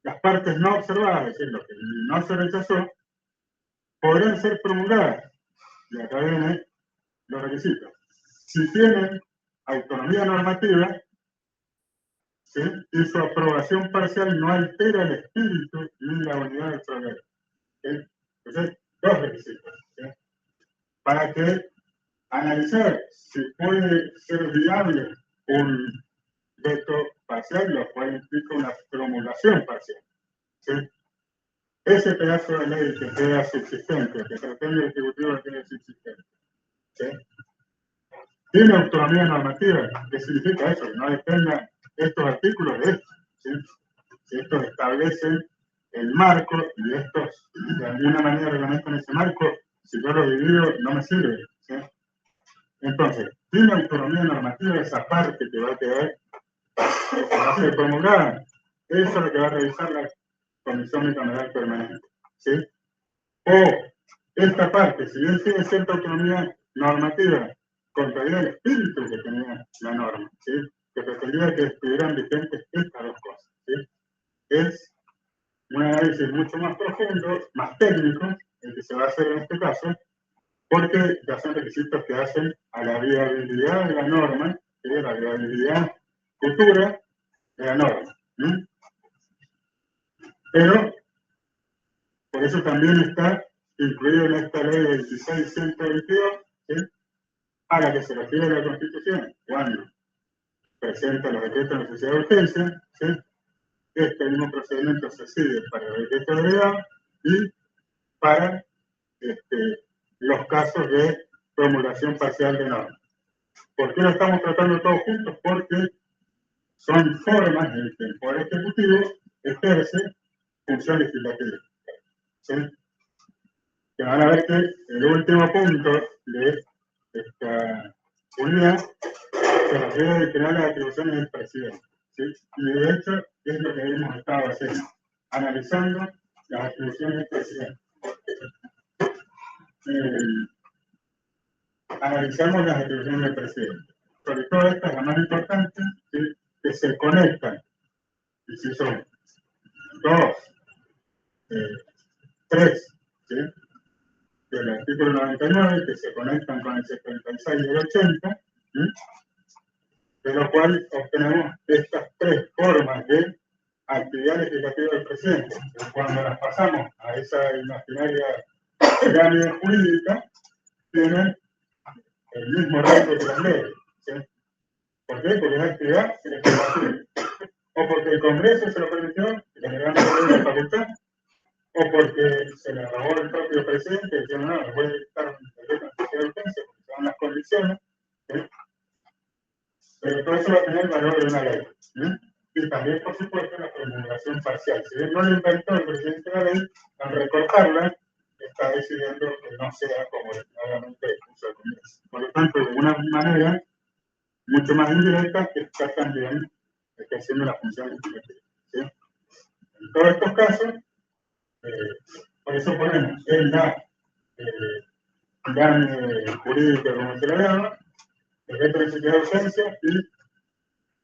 las partes no observadas, es decir, lo que no se rechazó, podrán ser promulgadas. Y acá vienen los requisitos. Si tienen autonomía normativa, ¿sí? Y su aprobación parcial no altera el espíritu ni la unidad del proyecto. ¿Sí? Entonces, dos requisitos. ¿Sí? Para que analizar si puede ser viable un veto parcial, lo cual implica una promulgación parcial. ¿Sí? Ese pedazo de ley que queda subsistente, que pretende el Ejecutivo que quede subsistente, ¿sí? Tiene autonomía normativa. ¿Qué significa eso? Que no dependan estos artículos de esto. ¿Sí? Si estos establecen el marco y estos de alguna manera reglamentan ese marco, si yo lo divido no me sirve. ¿Sí? Entonces, tiene autonomía normativa esa parte que va a quedar, que va a ser promulgada. Eso es lo que va a revisar la Comisión Bicameral Permanente. ¿Sí? O esta parte, si bien tiene cierta autonomía normativa, contraría el espíritu que tenía la norma, ¿sí? Que pretendía que estuvieran vigentes estas dos cosas. ¿Sí? Es un análisis mucho más profundo, más técnico, el que se va a hacer en este caso, porque ya son requisitos que hacen a la viabilidad de la norma, ¿sí? La viabilidad futura de la norma. ¿Sí? Pero, por eso también está incluido en esta ley 26.122, ¿sí? A la que se refiere la Constitución, cuando presenta los decretos de necesidad de urgencia, ¿sí? Este mismo procedimiento se sigue para el decreto delegado y para los casos de promulgación parcial de normas. ¿Por qué lo estamos tratando todos juntos? Porque son formas en que el Poder Ejecutivo ejerce función legislativa. ¿Sí? Que van a ver que el último punto de esta unidad se refiere a determinar las atribuciones del presidente. ¿Sí? Y de hecho es lo que hemos estado haciendo, analizando las atribuciones del presidente. Analizamos las atribuciones del presidente. Sobre todo esta es la más importante, ¿sí? Que se conectan, y si son 2, 3, ¿sí? Del artículo 99, que se conectan con el 76 y el 80, ¿sí? De lo cual obtenemos estas 3 formas de actividad legislativa del presidente. Cuando las pasamos a esa imaginaria pirámide jurídica, tienen el mismo rango que las leyes. ¿Sí? ¿Por qué? Porque es actividad legislativa. O porque el Congreso se lo permitió, y le negaron la facultad, o porque se le robó el propio presidente, diciendo, no, voy a dictar un decreto de urgencia, porque son las condiciones. ¿Sí? Pero todo eso va a tener el valor de una ley. ¿Sí? Y también, por supuesto, la promulgación parcial. Si bien no lo inventó el presidente de la ley, al recortarla, está decidiendo que no sea como nuevamente puso el Congreso. Por lo tanto, de una manera mucho más indirecta, está también ejerciendo la función legislativa. ¿Sí? En todos estos casos, por eso ponemos el GAN jurídico, como se lo llama, el decreto de necesidad de urgencia y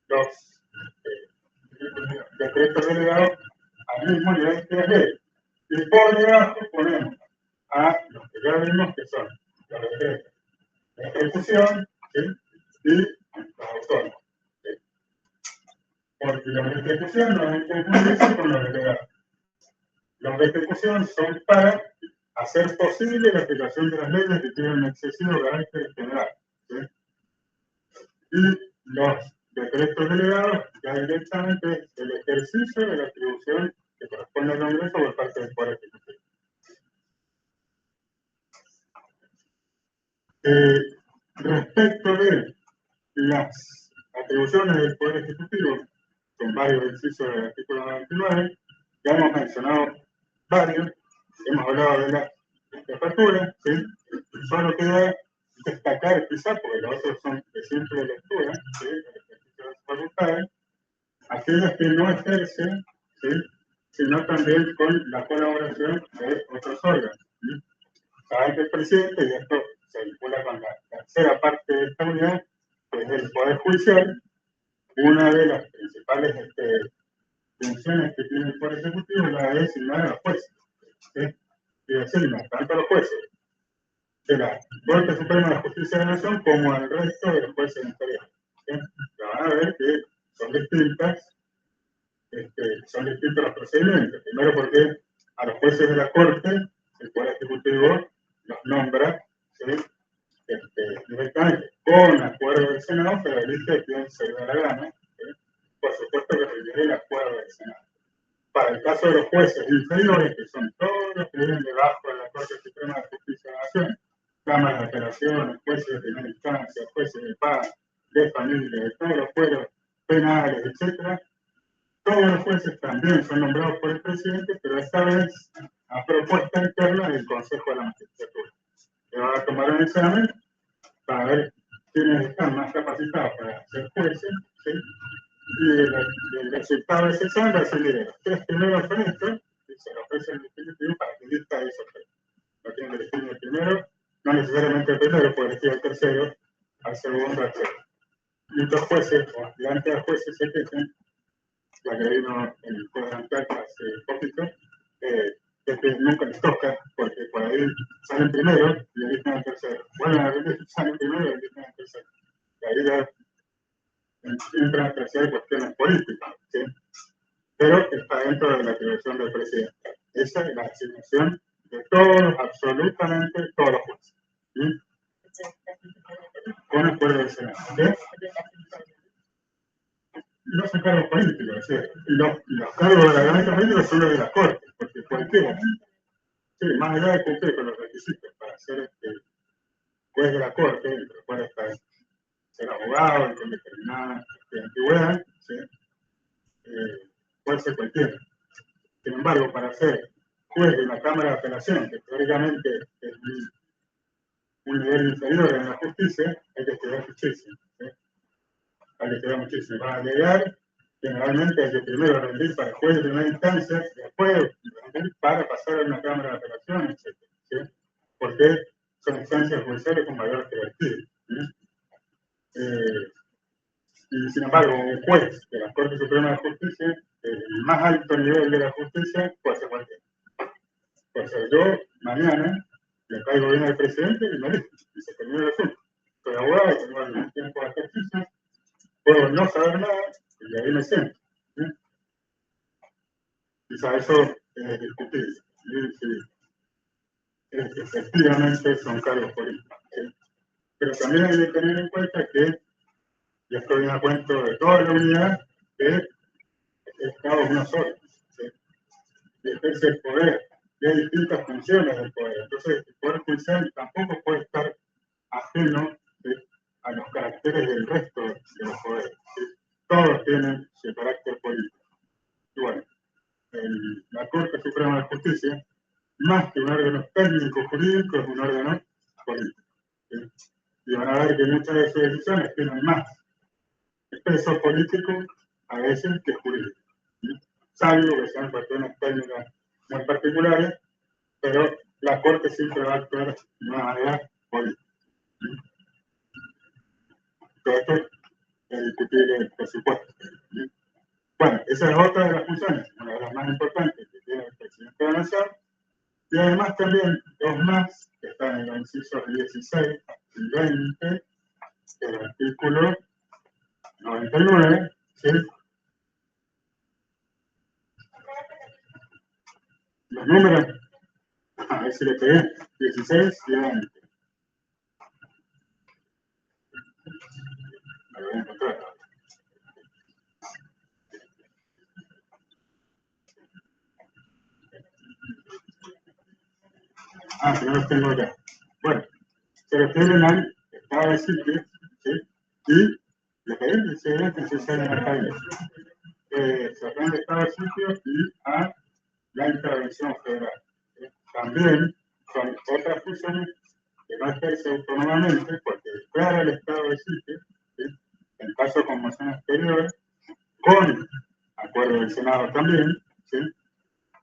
los decretos delegados al mismo nivel que las leyes. Y por debajo ponemos a los que ya vimos que son los decretos de ejecución, ¿sí? Y los autónomos. ¿Sí? Porque los de ejecución no deben confundirse con los delegados. Los de ejecución son para hacer posible la aplicación de las leyes que tienen un excesivo carácter general. ¿Sí? Y los decretos delegados ya directamente es el ejercicio de la atribución que corresponde al Congreso por parte del Poder Ejecutivo. Respecto de las atribuciones del Poder Ejecutivo inciso del artículo 99, ya hemos mencionado varios, hemos hablado de las jefaturas, ¿sí? Solo queda destacar quizá, porque los otros son de simple lectura, ¿sí? El ejercicio de las facultades, aquellas que no ejercen, ¿sí? Sino también con la colaboración de otros órganos. ¿Sí? Saben que el presidente, y esto se vincula con la tercera parte de esta unidad, que es el Poder Judicial, una de las principales funciones que tiene el Poder Ejecutivo es la de designar a los jueces. ¿Sí? Y designa tanto a los jueces de la Corte Suprema de Justicia de la Nación como al resto de los jueces inferiores. ¿Sí? Van a ver que son distintos los procedimientos. Primero porque a los jueces de la Corte el Poder Ejecutivo los nombra, ¿sí? Directamente con acuerdo del Senado, pero elige a quien se le da la gana. ¿Sí? Por supuesto que requiere el acuerdo del Senado. Para el caso de los jueces inferiores, que son todos los que viven debajo de la Corte Suprema de Justicia de la Nación, cámaras de apelaciones, jueces de primera instancia, jueces de paz, de familia, de todos los fueros penales, etc., todos los jueces también son nombrados por el presidente, pero esta vez a propuesta interna del Consejo de la Magistratura. Se va a tomar un examen para ver quiénes están más capacitados para ser jueces, ¿sí? Y el resultado de ese examen va a ser, mire, los tres primeros son estos, y se lo ofrece el Ejecutivo para que elija esos tres. No tiene que elegir el primero, no necesariamente el primero, puede elegir el tercero, al segundo, al tercero. Y estos jueces, o aspirantes a jueces, se quejan, la que vino en el Poder Antal hace poquito, es que nunca les toca, porque por ahí salen primero y eligen al tercero. Bueno, a veces salen primero y eligen al tercero. Y ahí ya entran a tercera cuestiones políticas, ¿sí? Pero está dentro de la atribución del presidente. Esa es la asignación de todos, absolutamente todos los jueces. ¿Sí? Con acuerdo del Senado. ¿Sí? No son cargos políticos, ¿sí? Los cargos de la gabinete político son los de la Corte, porque cualquiera, sí, más allá de cumplir con los requisitos para ser juez de la Corte, entre los cuales está ser abogado con determinada antigüedad, ¿sí? Puede ser cualquiera. Sin embargo, para ser juez de una Cámara de Apelación, que teóricamente es un nivel inferior en la justicia, hay que estudiar muchísimo. ¿Sí? Hay que estudiar muchísimo. Para alegar, generalmente hay que primero rendir para juez de primera instancia, después rendir para pasar a una Cámara de Apelación, etc. ¿Sí? Porque son instancias judiciales con mayor jerarquía. ¿Sí? Y sin embargo, un juez de la Corte Suprema de Justicia, el más alto nivel de la justicia, puede ser cualquiera. Puede ser yo, mañana, le caigo bien al presidente y me dice, y se termina el asunto. Soy abogado, tengo algún tiempo de ejercicio, puedo no saber nada y ahí me siento. ¿Sí? Quizá eso es discutible. ¿Sí? Efectivamente son cargos políticos. ¿Sí? Pero también hay que tener en cuenta que, y esto viene a cuento de toda la unidad, que el Estado es uno solo. ¿Sí? Y ejerce el poder, y hay distintas funciones del poder. Entonces, el poder judicial tampoco puede estar ajeno, ¿sí? A los caracteres del resto de los poderes. ¿Sí? Todos tienen su carácter político. Y bueno, la Corte Suprema de Justicia, más que un órgano técnico jurídico, es un órgano político. ¿Sí? Y van a ver que muchas de sus decisiones tienen más peso político a veces que jurídico. ¿Sí? Salvo que sean cuestiones técnicas muy particulares, pero la Corte siempre va a actuar de una manera política. ¿Sí? Todo esto es discutible, por supuesto. ¿Sí? Bueno, esa es otra de las funciones, una de las más importantes que tiene el presidente de la Nación, y además también dos más que están en los incisos 16 y 20 del artículo 99, ¿sí? Los números, a ver si le pegué, 16 y 20. Lo voy a encontrar. Que no los tengo acá. Bueno, se refieren al estado de sitio, ¿sí? Y lo que es necesario marcar eso. se rinde estado de sitio y a la intervención federal. También son otras funciones que no ejerce autónomamente porque declara el estado de sitio, ¿sí? En caso de conmoción exterior, con acuerdo del Senado también, ¿sí?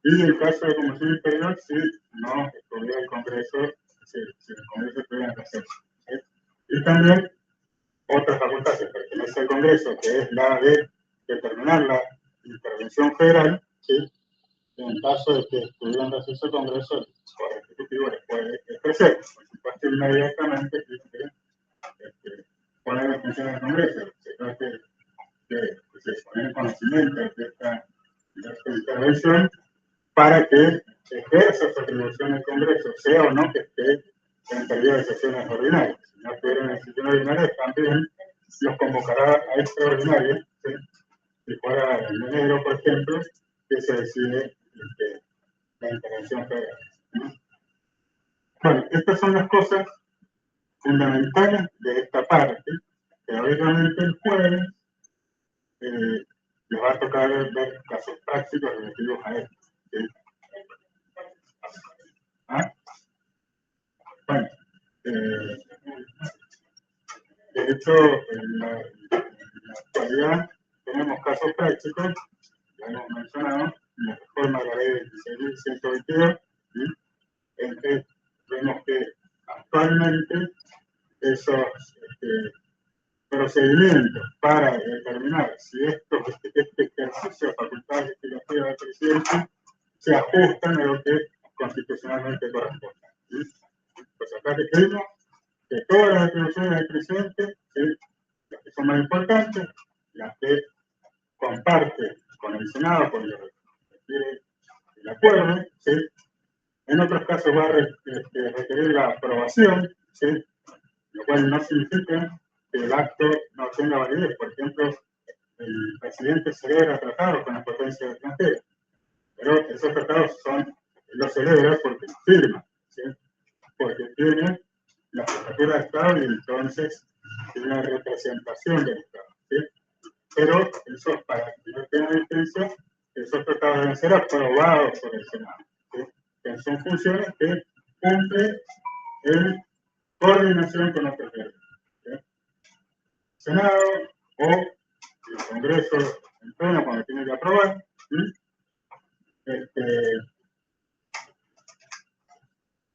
Y en caso de conmoción interior, si no estuviera el Congreso, si el Congreso tuviera que hacerlo, ¿sí? Y también otra facultad que pertenece al Congreso, que es la de determinar la intervención federal, ¿sí? En caso de que estuviera en receso el Congreso, el Poder Ejecutivo les puede ejercer. Por supuesto, inmediatamente poner en función del Congreso. Se trata de se pone en conocimiento de esta intervención para que ejerza su atribución el Congreso, sea o no que esté en periodo de sesiones ordinarias. Si no estuvieran en sesiones ordinarias, también los convocará a extraordinarias, ¿sí? Si fuera en enero, por ejemplo, que se decide la intervención federal, ¿no? Bueno, estas son las cosas fundamentales de esta parte, que obviamente el jueves les va a tocar ver casos prácticos relativos a esto, ¿sí? ¿Ah? Bueno, de hecho, en la actualidad tenemos casos prácticos, ya hemos mencionado, en la reforma de la ley 26.122, ¿sí? En que vemos que actualmente esos procedimientos para determinar si este ejercicio de facultades legislativas del presidente se ajustan a lo que constitucionalmente corresponde, ¿sí? Pues acá decimos que todas las atribuciones del presidente, ¿sí? Las que son más importantes, las que comparte con el Senado, por lo que requiere el acuerdo, ¿sí? En otros casos va a requerir la aprobación, ¿sí? Lo cual no significa que el acto no tenga validez. Por ejemplo, el presidente celebra tratados con las potencias extranjeras, pero esos tratados los celebra porque los firma, ¿sí? Porque tiene la jefatura de Estado y entonces tiene una representación del Estado, ¿sí? Pero eso, para que no tenga vigencia, esos tratados deben ser aprobados por el Senado, ¿sí? Que son funciones que cumple en coordinación con otros gobiernos, ¿sí? Senado o el Congreso en pleno cuando tiene que aprobar, ¿sí?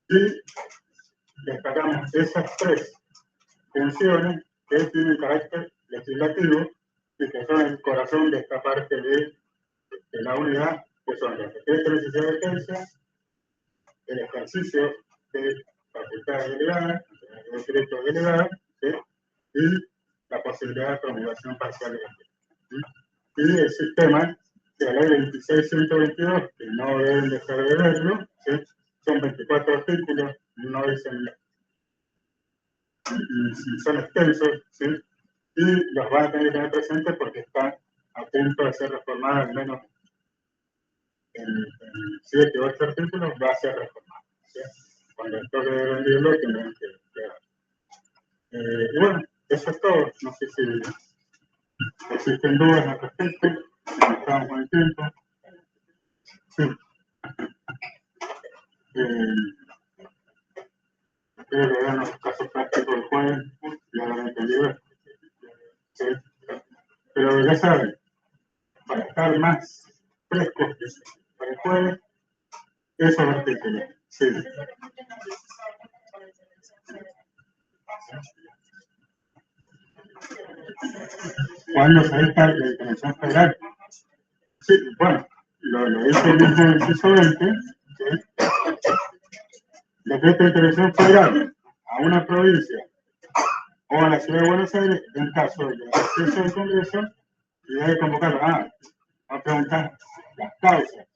Y destacamos esas tres funciones que tienen carácter legislativo y que son el corazón de esta parte de la unidad, que son los decretos de necesidad de urgencia, el ejercicio de facultades delegadas, el decreto delegado, ¿sí? Y la posibilidad de promulgación parcial de la ley, ¿sí? Y el sistema de la ley 26.122, que no deben dejar de verlo, ¿sí? Son 24 artículos, no dicen, son extensos, ¿sí? Y los van a tener que tener presentes porque están a punto de ser reformados, al menos en 7 o 8 artículos va a ser reformado, ¿sí? Cuando el toque de rendirlo tendrán que quedar. Y bueno, eso es todo. No sé si existen dudas al respecto, si estamos con el tiempo. Sí. Creo que eran los casos prácticos del jueves, ya lo han entendido. Sí. Pero ya saben, para estar más frescos para el jueves, eso es artículo. Sí. ¿Cuándo se deja la intervención federal? Sí, bueno, lo dice el mismo inciso 20, ¿sí? Decreto de intervención federal a una provincia o a la ciudad de Buenos Aires en caso de acceso del Congreso y debe convocarlo. Vamos a preguntar las causas